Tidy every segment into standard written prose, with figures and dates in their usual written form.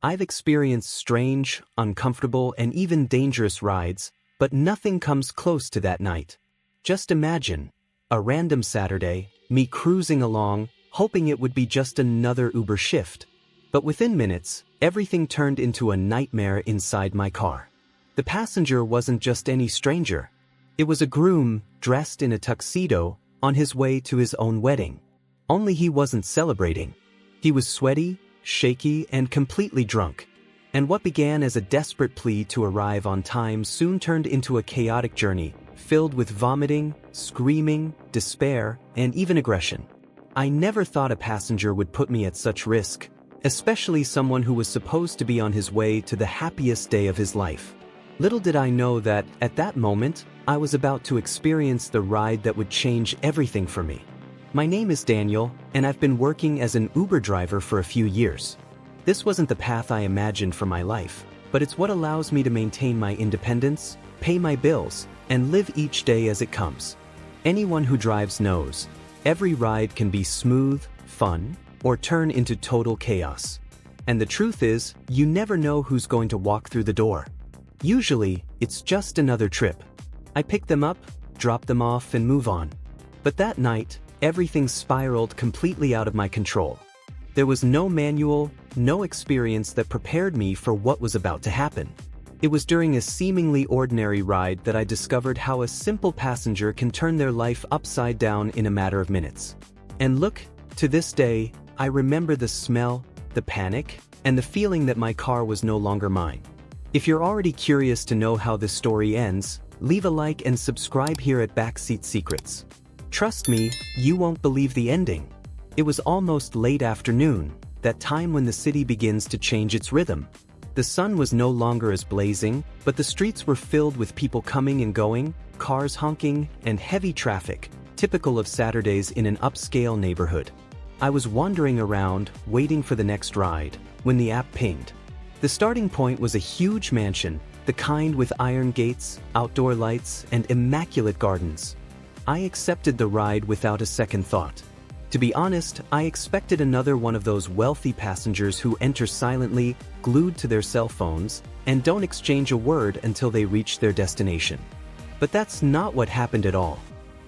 I've experienced strange, uncomfortable, and even dangerous rides, but nothing comes close to that night. Just imagine, a random Saturday, me cruising along, hoping it would be just another Uber shift. But within minutes, everything turned into a nightmare inside my car. The passenger wasn't just any stranger. It was a groom, dressed in a tuxedo, on his way to his own wedding. Only he wasn't celebrating. He was sweaty, shaky, and completely drunk. And what began as a desperate plea to arrive on time soon turned into a chaotic journey, filled with vomiting, screaming, despair, and even aggression. I never thought a passenger would put me at such risk, especially someone who was supposed to be on his way to the happiest day of his life. Little did I know that, at that moment, I was about to experience the ride that would change everything for me. My name is Daniel, and I've been working as an Uber driver for a few years. This wasn't the path I imagined for my life, but it's what allows me to maintain my independence, pay my bills, and live each day as it comes. Anyone who drives knows, every ride can be smooth, fun, or turn into total chaos. And the truth is, you never know who's going to walk through the door. Usually, it's just another trip. I pick them up, drop them off, and move on. But that night, everything spiraled completely out of my control. There was no manual, no experience that prepared me for what was about to happen. It was during a seemingly ordinary ride that I discovered how a simple passenger can turn their life upside down in a matter of minutes. And look, to this day, I remember the smell, the panic, and the feeling that my car was no longer mine. If you're already curious to know how this story ends, leave a like and subscribe here at Backseat Secrets. Trust me, you won't believe the ending. It was almost late afternoon, that time when the city begins to change its rhythm. The sun was no longer as blazing, but the streets were filled with people coming and going, cars honking, and heavy traffic, typical of Saturdays in an upscale neighborhood. I was wandering around, waiting for the next ride, when the app pinged. The starting point was a huge mansion, the kind with iron gates, outdoor lights, and immaculate gardens. I accepted the ride without a second thought. To be honest, I expected another one of those wealthy passengers who enter silently, glued to their cell phones, and don't exchange a word until they reach their destination. But that's not what happened at all.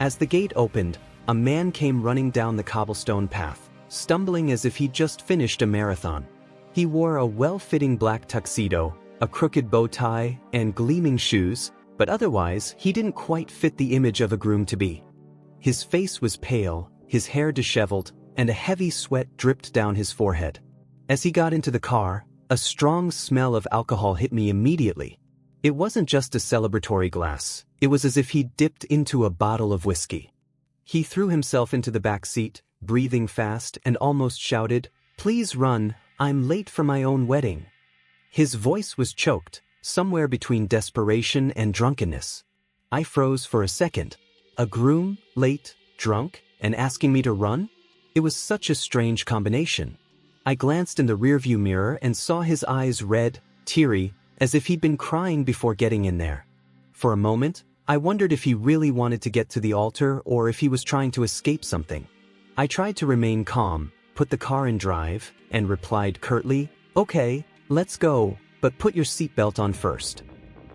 As the gate opened, a man came running down the cobblestone path, stumbling as if he'd just finished a marathon. He wore a well-fitting black tuxedo, a crooked bow tie, and gleaming shoes, but otherwise, he didn't quite fit the image of a groom-to-be. His face was pale, his hair disheveled, and a heavy sweat dripped down his forehead. As he got into the car, a strong smell of alcohol hit me immediately. It wasn't just a celebratory glass, it was as if he'd dipped into a bottle of whiskey. He threw himself into the back seat, breathing fast, and almost shouted, "Please run, I'm late for my own wedding." His voice was choked, somewhere between desperation and drunkenness. I froze for a second. A groom, late, drunk, and asking me to run? It was such a strange combination. I glanced in the rearview mirror and saw his eyes red, teary, as if he'd been crying before getting in there. For a moment, I wondered if he really wanted to get to the altar or if he was trying to escape something. I tried to remain calm, put the car in drive, and replied curtly, "Okay, let's go, but put your seatbelt on first."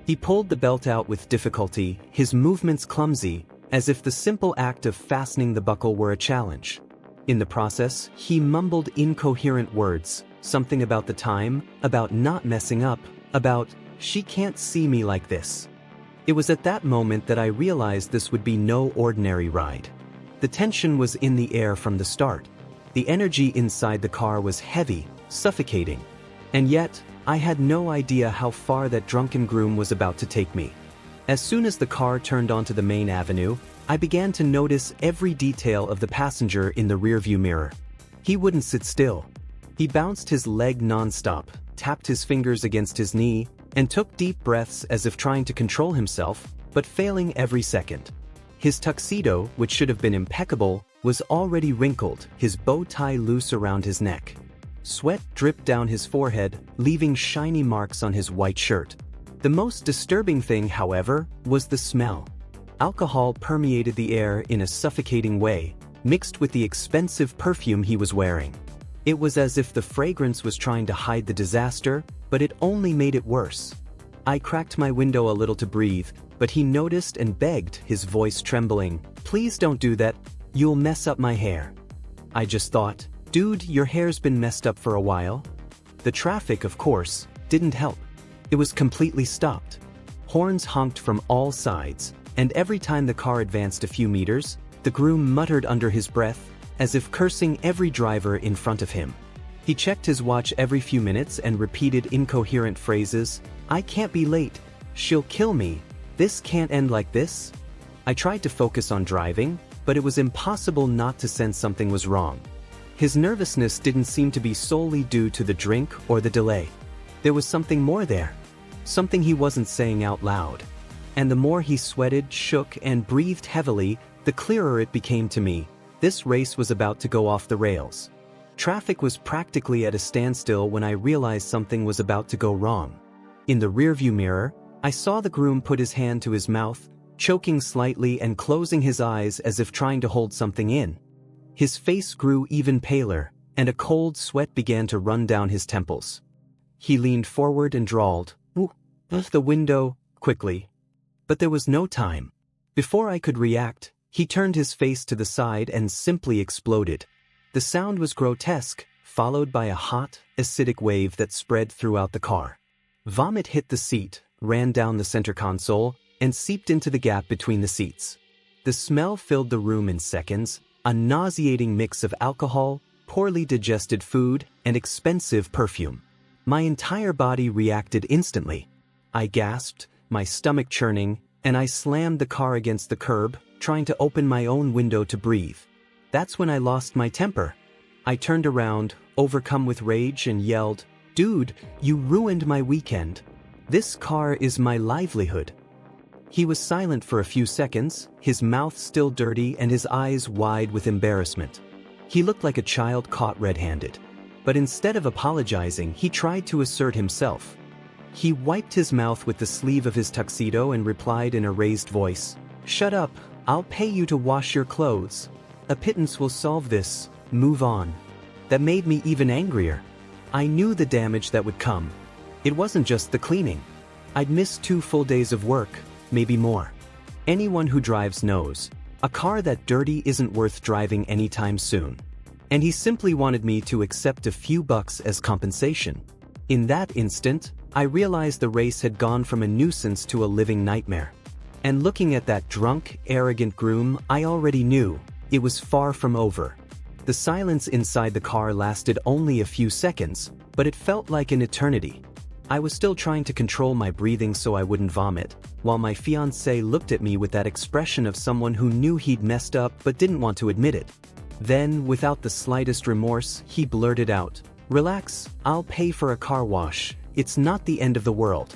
He pulled the belt out with difficulty, his movements clumsy, as if the simple act of fastening the buckle were a challenge. In the process, he mumbled incoherent words, something about the time, about not messing up, about, "She can't see me like this." It was at that moment that I realized this would be no ordinary ride. The tension was in the air from the start. The energy inside the car was heavy, suffocating. And yet, I had no idea how far that drunken groom was about to take me. As soon as the car turned onto the main avenue, I began to notice every detail of the passenger in the rearview mirror. He wouldn't sit still. He bounced his leg non-stop, tapped his fingers against his knee, and took deep breaths as if trying to control himself, but failing every second. His tuxedo, which should have been impeccable, was already wrinkled, his bow tie loose around his neck. Sweat dripped down his forehead, leaving shiny marks on his white shirt. The most disturbing thing, however, was the smell. Alcohol permeated the air in a suffocating way, mixed with the expensive perfume he was wearing. It was as if the fragrance was trying to hide the disaster, but it only made it worse. I cracked my window a little to breathe, but he noticed and begged, his voice trembling, "Please don't do that, you'll mess up my hair." I just thought, dude, your hair's been messed up for a while. The traffic, of course, didn't help. It was completely stopped. Horns honked from all sides, and every time the car advanced a few meters, the groom muttered under his breath, as if cursing every driver in front of him. He checked his watch every few minutes and repeated incoherent phrases, "I can't be late. She'll kill me. This can't end like this." I tried to focus on driving, but it was impossible not to sense something was wrong. His nervousness didn't seem to be solely due to the drink or the delay. There was something more there. Something he wasn't saying out loud. And the more he sweated, shook, and breathed heavily, the clearer it became to me. This race was about to go off the rails. Traffic was practically at a standstill when I realized something was about to go wrong. In the rearview mirror, I saw the groom put his hand to his mouth, choking slightly and closing his eyes as if trying to hold something in. His face grew even paler, and a cold sweat began to run down his temples. He leaned forward and drawled, "Ooh," the window, quickly. But there was no time. Before I could react, he turned his face to the side and simply exploded. The sound was grotesque, followed by a hot, acidic wave that spread throughout the car. Vomit hit the seat, ran down the center console, and seeped into the gap between the seats. The smell filled the room in seconds, a nauseating mix of alcohol, poorly digested food, and expensive perfume. My entire body reacted instantly. I gasped, my stomach churning, and I slammed the car against the curb, trying to open my own window to breathe. That's when I lost my temper. I turned around, overcome with rage, and yelled, "Dude, you ruined my weekend. This car is my livelihood." He was silent for a few seconds, his mouth still dirty and his eyes wide with embarrassment. He looked like a child caught red-handed. But instead of apologizing, he tried to assert himself. He wiped his mouth with the sleeve of his tuxedo and replied in a raised voice, "Shut up, I'll pay you to wash your clothes. A pittance will solve this, move on." That made me even angrier. I knew the damage that would come. It wasn't just the cleaning. I'd missed 2 full days of work, maybe more. Anyone who drives knows, a car that dirty isn't worth driving anytime soon. And he simply wanted me to accept a few bucks as compensation. In that instant, I realized the race had gone from a nuisance to a living nightmare. And looking at that drunk, arrogant groom, I already knew it was far from over. The silence inside the car lasted only a few seconds, but it felt like an eternity. I was still trying to control my breathing so I wouldn't vomit, while my fiancé looked at me with that expression of someone who knew he'd messed up but didn't want to admit it. Then, without the slightest remorse, he blurted out, "Relax, I'll pay for a car wash. It's not the end of the world."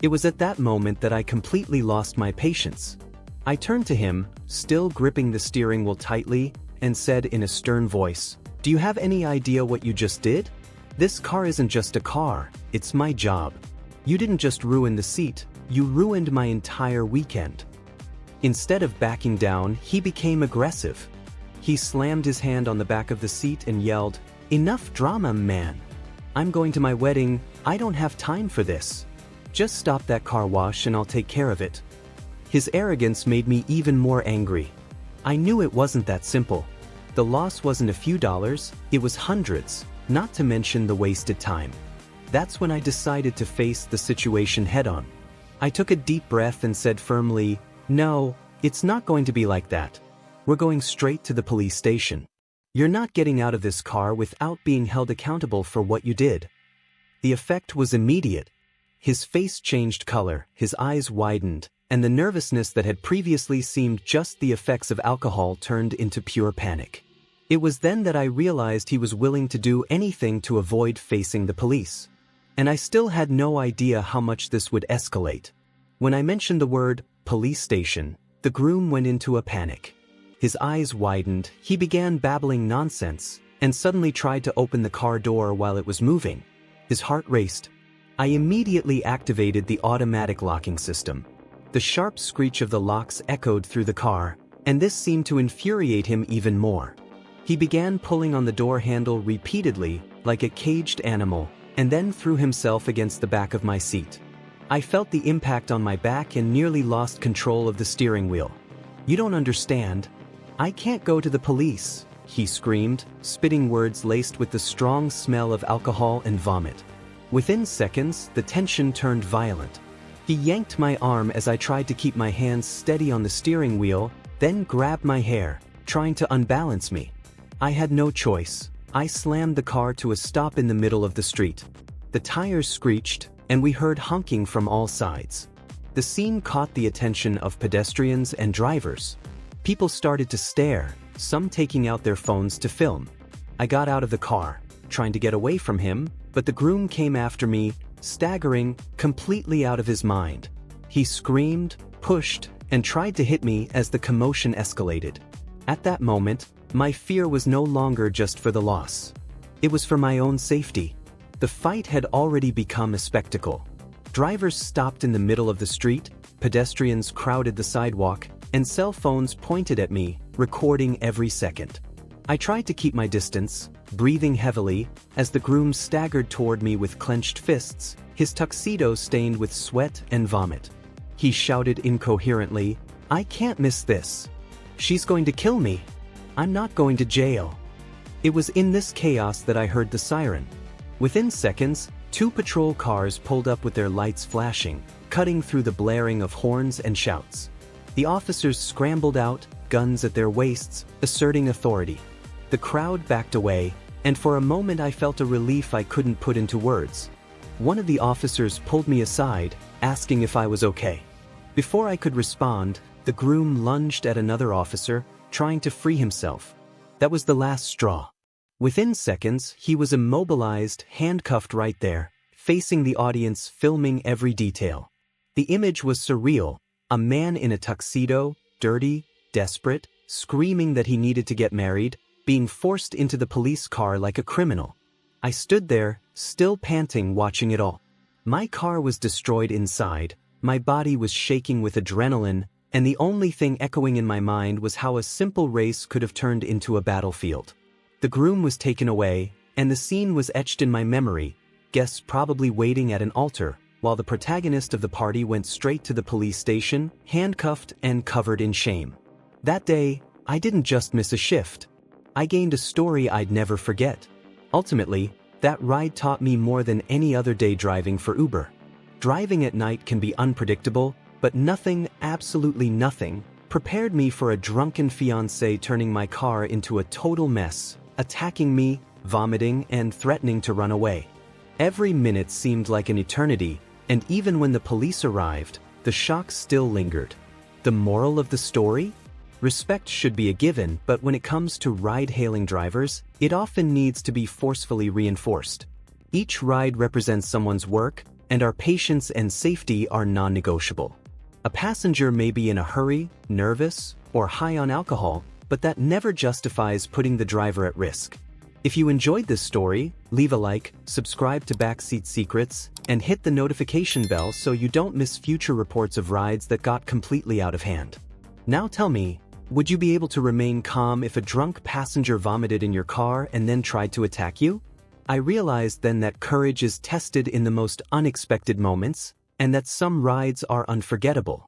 It was at that moment that I completely lost my patience. I turned to him, still gripping the steering wheel tightly, and said in a stern voice, "Do you have any idea what you just did? This car isn't just a car, it's my job. You didn't just ruin the seat, you ruined my entire weekend." Instead of backing down, he became aggressive. He slammed his hand on the back of the seat and yelled, "Enough drama, man. I'm going to my wedding, I don't have time for this. Just stop that car wash and I'll take care of it." His arrogance made me even more angry. I knew it wasn't that simple. The loss wasn't a few dollars, it was hundreds, not to mention the wasted time. That's when I decided to face the situation head-on. I took a deep breath and said firmly, "No, it's not going to be like that. We're going straight to the police station. You're not getting out of this car without being held accountable for what you did." The effect was immediate. His face changed color, his eyes widened, and the nervousness that had previously seemed just the effects of alcohol turned into pure panic. It was then that I realized he was willing to do anything to avoid facing the police. And I still had no idea how much this would escalate. When I mentioned the word police station, the groom went into a panic. His eyes widened, he began babbling nonsense, and suddenly tried to open the car door while it was moving. His heart raced. I immediately activated the automatic locking system. The sharp screech of the locks echoed through the car, and this seemed to infuriate him even more. He began pulling on the door handle repeatedly, like a caged animal, and then threw himself against the back of my seat. I felt the impact on my back and nearly lost control of the steering wheel. "You don't understand. I can't go to the police," he screamed, spitting words laced with the strong smell of alcohol and vomit. Within seconds, the tension turned violent. He yanked my arm as I tried to keep my hands steady on the steering wheel, then grabbed my hair, trying to unbalance me. I had no choice. I slammed the car to a stop in the middle of the street. The tires screeched, and we heard honking from all sides. The scene caught the attention of pedestrians and drivers. People started to stare, some taking out their phones to film. I got out of the car, trying to get away from him, but the groom came after me, staggering, completely out of his mind. He screamed, pushed, and tried to hit me as the commotion escalated. At that moment, my fear was no longer just for the loss. It was for my own safety. The fight had already become a spectacle. Drivers stopped in the middle of the street, pedestrians crowded the sidewalk, and cell phones pointed at me, recording every second. I tried to keep my distance, breathing heavily, as the groom staggered toward me with clenched fists, his tuxedo stained with sweat and vomit. He shouted incoherently, "I can't miss this. She's going to kill me. I'm not going to jail." It was in this chaos that I heard the siren. Within seconds, 2 patrol cars pulled up with their lights flashing, cutting through the blaring of horns and shouts. The officers scrambled out, guns at their waists, asserting authority. The crowd backed away, and for a moment I felt a relief I couldn't put into words. One of the officers pulled me aside, asking if I was okay. Before I could respond, the groom lunged at another officer, trying to free himself. That was the last straw. Within seconds, he was immobilized, handcuffed right there, facing the audience, filming every detail. The image was surreal, a man in a tuxedo, dirty, desperate, screaming that he needed to get married, being forced into the police car like a criminal. I stood there, still panting, watching it all. My car was destroyed inside, my body was shaking with adrenaline, and the only thing echoing in my mind was how a simple race could have turned into a battlefield. The groom was taken away, and the scene was etched in my memory, guests probably waiting at an altar, while the protagonist of the party went straight to the police station, handcuffed and covered in shame. That day, I didn't just miss a shift. I gained a story I'd never forget. Ultimately, that ride taught me more than any other day driving for Uber. Driving at night can be unpredictable, but nothing, absolutely nothing, prepared me for a drunken fiancé turning my car into a total mess, attacking me, vomiting, and threatening to run away. Every minute seemed like an eternity, and even when the police arrived, the shock still lingered. The moral of the story? Respect should be a given, but when it comes to ride-hailing drivers, it often needs to be forcefully reinforced. Each ride represents someone's work, and our patience and safety are non-negotiable. A passenger may be in a hurry, nervous, or high on alcohol, but that never justifies putting the driver at risk. If you enjoyed this story, leave a like, subscribe to Backseat Secrets, and hit the notification bell so you don't miss future reports of rides that got completely out of hand. Now tell me, would you be able to remain calm if a drunk passenger vomited in your car and then tried to attack you? I realized then that courage is tested in the most unexpected moments, and that some rides are unforgettable.